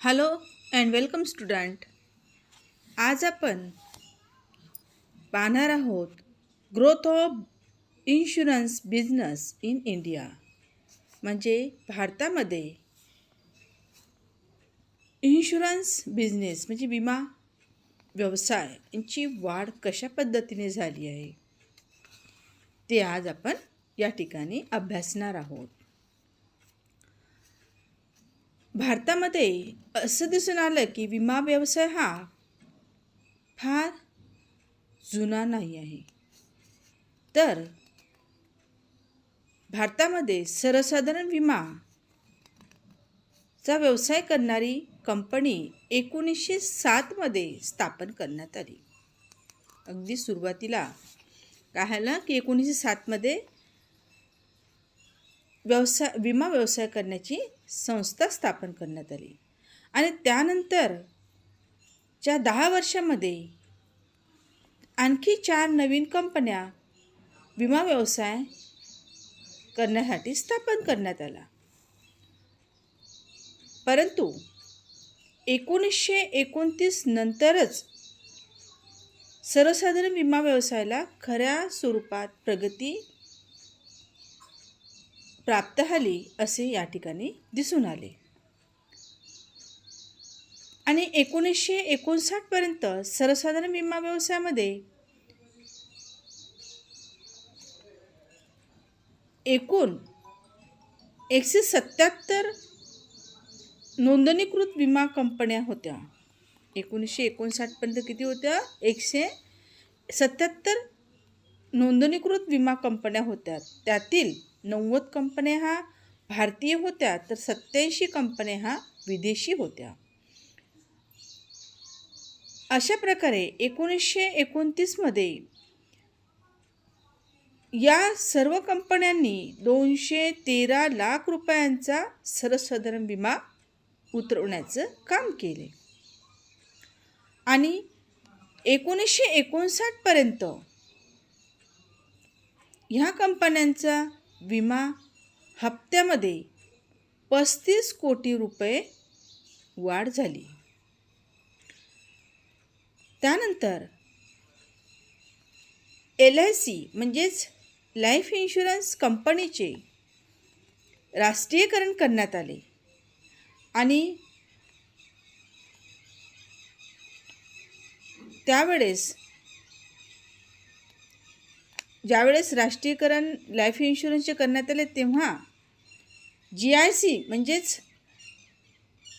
Hello and welcome student. आज आपण पाहणार आहोत growth of insurance business in India. म्हणजे भारतामध्ये इन्शुरन्स बिझनेस म्हणजे विमा व्यवसाय यांची वाढ कशा पद्धतीने झाली आहे ते आज आपण या ठिकाणी अभ्यासणार आहोत. भारतामध्ये असं दिसून आलं की विमा व्यवसाय हा फार जुना नाही आहे. तर भारतामध्ये सर्वसाधारण विमाचा व्यवसाय करणारी कंपनी 1907 स्थापन करण्यात आली. अगदी सुरुवातीला काय झालं की 1907 विमा व्यवसाय करण्याची संस्था स्थापन करण्यात आली आणि त्यानंतरच्या 10 वर्षामध्ये आणखी 4 नवीन कंपन्या विमा व्यवसाय करण्यासाठी स्थापन करण्यात आला. परंतु 1929 नंतरच सर्वसाधारण विमा व्यवसायाला खऱ्या स्वरूपात प्रगती प्राप्त झाली असे या ठिकाणी दिसून आले. आणि 1959 पर्यंत सर्वसाधारण विमा व्यवसायामध्ये एकूण 177 नोंदणीकृत विमा कंपन्या होत्या. 1959 पर्यंत किती होत्या? 177 नोंदणीकृत विमा कंपन्या होत्या. त्यातील 90 कंपन्या ह्या भारतीय होत्या तर 87 कंपन्या ह्या विदेशी होत्या. अशा प्रकारे 1929 या सर्व कंपन्यांनी 213 लाख रुपयांचा सर्वसाधारण विमा उतरवण्याचं काम केले. आणि 1959 पर्यंत ह्या कंपन्यांचा विमा हप्त्यामध्ये 35 कोटी रुपये वाढ झाली. त्यानंतर LIC म्हणजेच लाईफ इन्शुरन्स कंपनीचे राष्ट्रीयकरण करण्यात आले आणि ज्यावेळेस राष्ट्रीयकरण लाईफ इन्शुरन्सचे करण्यात आले तेव्हा GIC म्हणजेच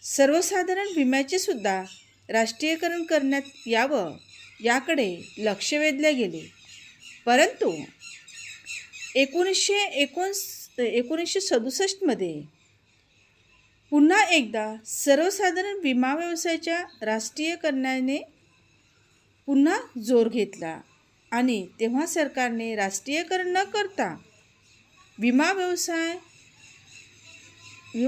सर्वसाधारण विम्याचे सुद्धा राष्ट्रीयकरण करण्यात यावं याकडे लक्ष वेधले गेले. परंतु 1967 पुन्हा एकदा सर्वसाधारण विमा व्यवसायाच्या राष्ट्रीयकरणाने पुन्हा जोर घेतला आणि तेव्हा सरकारने राष्ट्रीयकरण न करता विमा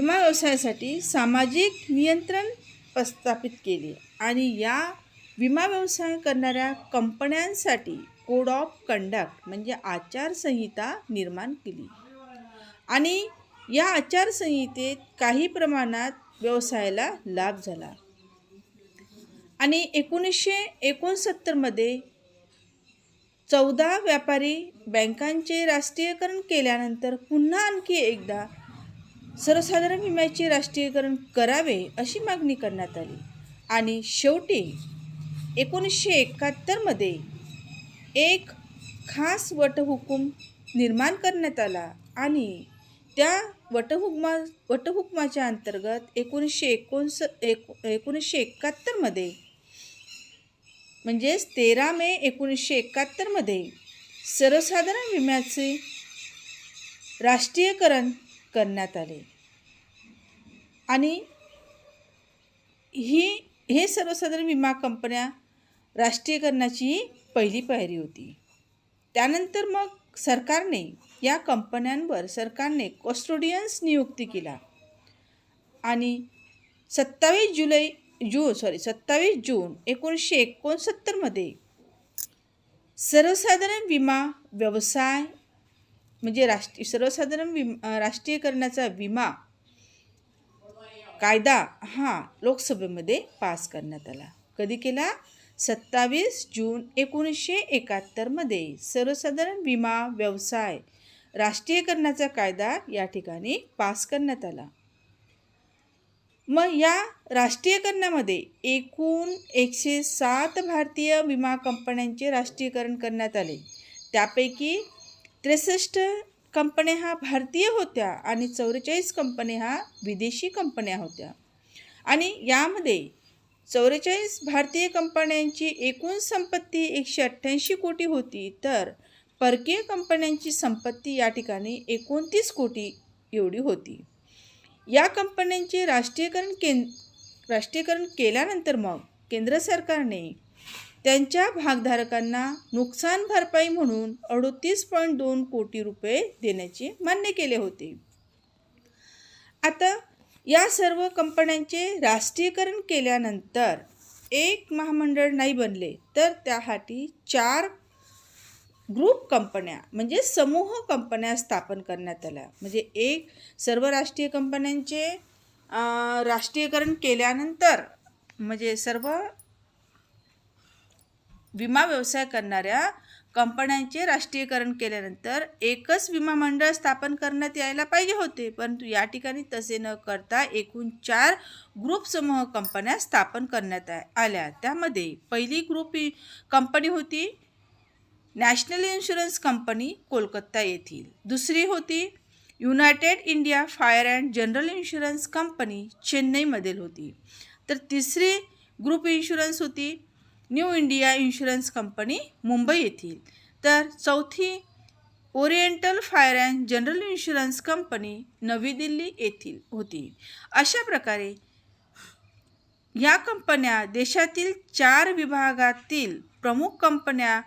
व्यवसायासाठी सामाजिक नियंत्रण प्रस्थापित केले आणि या विमा व्यवसाय करणाऱ्या कंपन्यांसाठी कोड ऑफ कंडक्ट म्हणजे आचारसंहिता निर्माण केली आणि या आचारसंहितेत काही प्रमाणात व्यवसायाला लाभ झाला. आणि 1969 14 व्यापारी बँकांचे राष्ट्रीयकरण केल्यानंतर पुन्हा आणखी एकदा सर्वसाधारण विम्याचे राष्ट्रीयकरण करावे अशी मागणी करण्यात आली. आणि शेवटी 1971 एक खास वटहुकूम निर्माण करण्यात आला आणि त्या वटहुकमाच्या अंतर्गत 1971 म्हणजेच 13 मे 1971 सर्वसाधारण विम्याचे राष्ट्रीयकरण करण्यात आले. आणि हे सर्वसाधारण विमा कंपन्या राष्ट्रीयकरणाची पहिली पायरी होती. त्यानंतर मग या कंपन्यांवर सरकारने कस्टोडियन्स नियुक्ती केला आणि 27 जून 1969 सर्वसाधारण विमा व्यवसाय म्हणजे राष्ट्रीयकरणाचा विमा कायदा हा लोकसभेमध्ये पास करण्यात आला. कधी केला? 27 जून 1971मध्ये सर्वसाधारण विमा व्यवसाय राष्ट्रीयकरणाचा कायदा या ठिकाणी पास करण्यात आला. मग या राष्ट्रीयकरणामध्ये एकूण 107 भारतीय विमा कंपन्यांचे राष्ट्रीयकरण करण्यात आले. त्यापैकी 63 कंपन्या ह्या भारतीय होत्या आणि 44 कंपन्या ह्या विदेशी कंपन्या होत्या. आणि यामध्ये 44 भारतीय कंपन्यांची एकूण संपत्ती 188 कोटी होती, तर परकीय कंपन्यांची संपत्ती या ठिकाणी 29 कोटी एवढी होती. या कंपन्यांचे राष्ट्रीयकरण केल्यानंतर मग केंद्र सरकारने त्यांच्या भागधारकांना नुकसान भरपाई म्हणून 38.2 कोटी रुपये देण्याचे मान्य केले होते. आता या सर्व कंपन्यांचे राष्ट्रीयकरण केल्यानंतर एक महामंडळ नाही बनले, तर त्यासाठी 4 ग्रुप कंपन्या म्हणजे समूह कंपन्या स्थापन करण्यात आल्या. म्हणजे एक सर्व राष्ट्रीय कंपन्यांचे राष्ट्रीयकरण केल्यानंतर म्हणजे सर्व विमा व्यवसाय करणाऱ्या कंपन्यांचे राष्ट्रीयकरण केल्यानंतर एकच विमा मंडळ स्थापन करण्यात यायला पाहिजे होते, परंतु या ठिकाणी तसे न करता एकूण 4 ग्रुप समूह कंपन्या स्थापन करण्यात आल्या. त्यामध्ये पहिली ग्रुप कंपनी होती नॅशनल इन्शुरन्स कंपनी कोलकाता येथील. दुसरी होती United India Fire and General Insurance Company चेन्नईमधील होती. तर तिसरी ग्रुप इन्शुरन्स होती New India Insurance Company Mumbai येथील. तर चौथी Oriental Fire and General Insurance Company Navi Delhi येथील होती. अशा प्रकारे या कंपन्या देशातील 4 विभागातील प्रमुख कंपन्या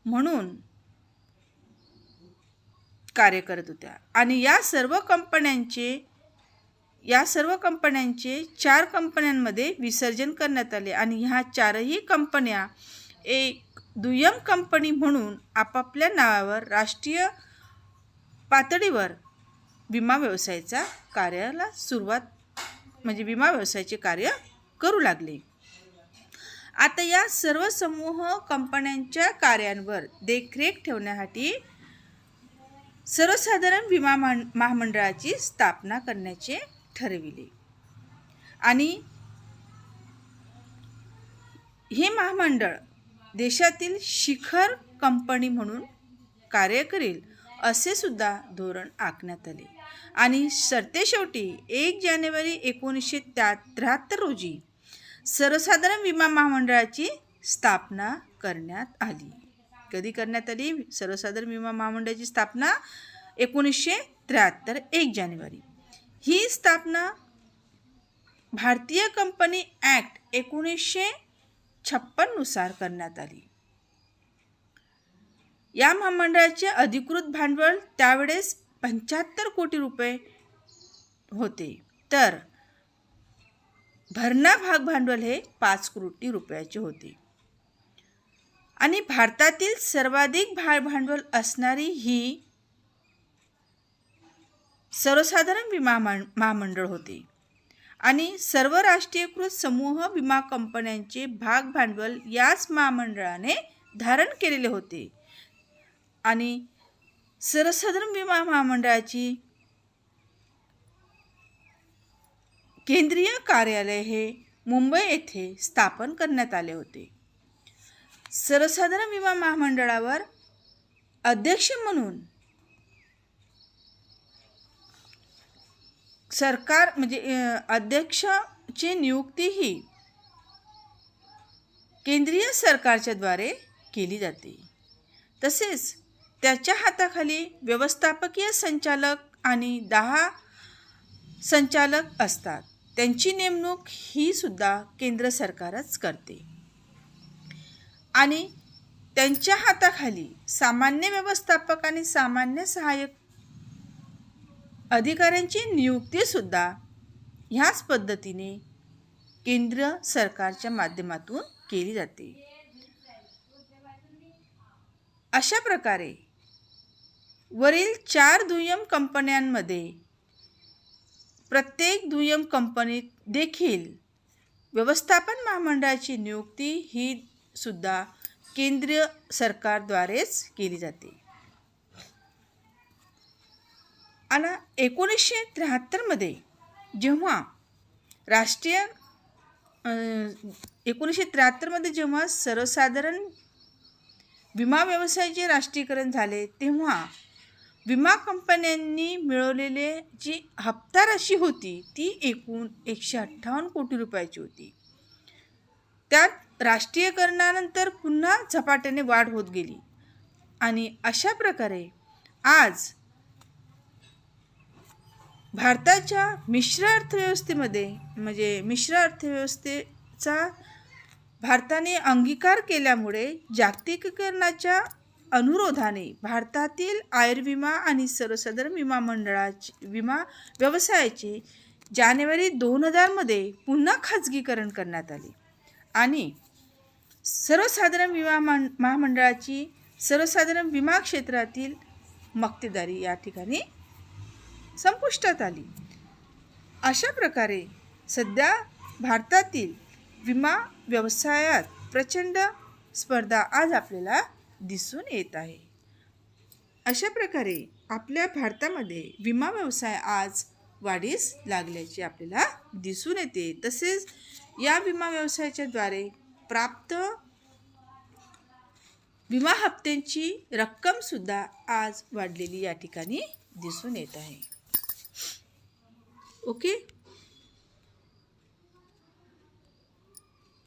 म्हणून कार्य करत होत्या. आणि या सर्व कंपन्यांचे 4 कंपन्यांमध्ये विसर्जन करण्यात आले आणि ह्या 4ही कंपन्या एक दुय्यम कंपनी म्हणून आपापल्या नावावर राष्ट्रीय पातळीवर विमा व्यवसायाच्या कार्याला विमा व्यवसायाचे कार्य करू लागले. आता या सर्व समूह कंपन्यांच्या कार्यांवर देखरेख ठेवण्यासाठी सर्वसाधारण विमा महामंडळाची स्थापना करण्याचे ठरविले. आणि हे महामंडळ देशातील शिखर कंपनी म्हणून कार्य करेल असे सुद्धा धोरण आखण्यात आले. आणि सरतेशेवटी 1 जानेवारी 1973 रोजी सर्वसाधारण विमा महामंडळाची स्थापना करण्यात आली. कधी करण्यात आली सर्वसाधारण विमा महामंडळाची स्थापना? 1973 1 जानेवारी. ही स्थापना भारतीय कंपनी ॲक्ट 1956 नुसार करण्यात आली. या महामंडळाचे अधिकृत भांडवल त्यावेळेस 75 कोटी रुपये होते, तर भरणा भाग भांडवल हे 5 कोटी रुपयाचे होते. आणि भारतातील सर्वाधिक भांडवल असणारी ही सर्वसाधारण विमा महामंडळ होते. आणि सर्व राष्ट्रीयकृत समूह विमा कंपन्यांचे भाग भांडवल याच महामंडळाने धारण केलेले होते. आणि सर्वसाधारण विमा महामंडळाची केंद्रीय कार्यालय हे मुंबई येथे स्थापन करण्यात आले होते. सर्वसाधारण विमा महामंडळावर अध्यक्ष म्हणून सरकार अध्यक्षाची नियुक्ती ही केंद्रीय सरकारच्या द्वारे केली जाते. तसेच त्याच्या हाताखाली व्यवस्थापकीय संचालक आणि 10 संचालक असतात. त्यांची नेमणूक ही सुद्धा केंद्र सरकारच करते. आणि त्यांच्या हाताखाली सामान्य व्यवस्थापक आणि सामान्य सहाय्यक अधिकाऱ्यांची नियुक्तीसुद्धा ह्याच पद्धतीने केंद्र सरकारच्या माध्यमातून केली जाते. अशा प्रकारे वरील 4 दुय्यम कंपन्यांमध्ये प्रत्येक दुय्यम कंपनीत देखील व्यवस्थापन महामंडळाची नियुक्ती ही सुद्धा केंद्रीय सरकारद्वारेच केली जाते. आणि 1973मध्ये जेव्हा 1973मध्ये जेव्हा सर्वसाधारण विमा व्यवसायाचे राष्ट्रीयकरण झाले, तेव्हा विमा कंपन्यांनी मिळवलेले जी हप्ता राशी होती ती एकूण 158 कोटी रुपयाची होती. त्यात राष्ट्रीयकरणानंतर पुन्हा झपाट्याने वाढ होत गेली आणि अशा प्रकारे आज भारताच्या मिश्र अर्थव्यवस्थेमध्ये म्हणजे मिश्र अर्थव्यवस्थेचा भारताने अंगीकार केल्यामुळे जागतिकीकरणाच्या अनुरोधाने भारतातील आयुर्विमा आणि सर्वसाधारण विमा व्यवसायाचे जानेवारी 2000मध्ये पुन्हा खाजगीकरण करण्यात आले आणि सर्वसाधारण विमा महामंडळाची सर्वसाधारण विमा क्षेत्रातील मक्तेदारी या ठिकाणी संपुष्टात आली. अशा प्रकारे सध्या भारतातील विमा व्यवसायात प्रचंड स्पर्धा आज आपल्याला दिसून येत आहे. अशा प्रकारे आपल्या भारतामध्ये विमा व्यवसाय आज वाढीस लागल्याचे आपल्याला दिसून येते. तसेच या विमा व्यवसायाच्या द्वारे प्राप्त विमा हप्त्यांची रक्कमसुद्धा आज वाढलेली या ठिकाणी दिसून येत आहे. ओके.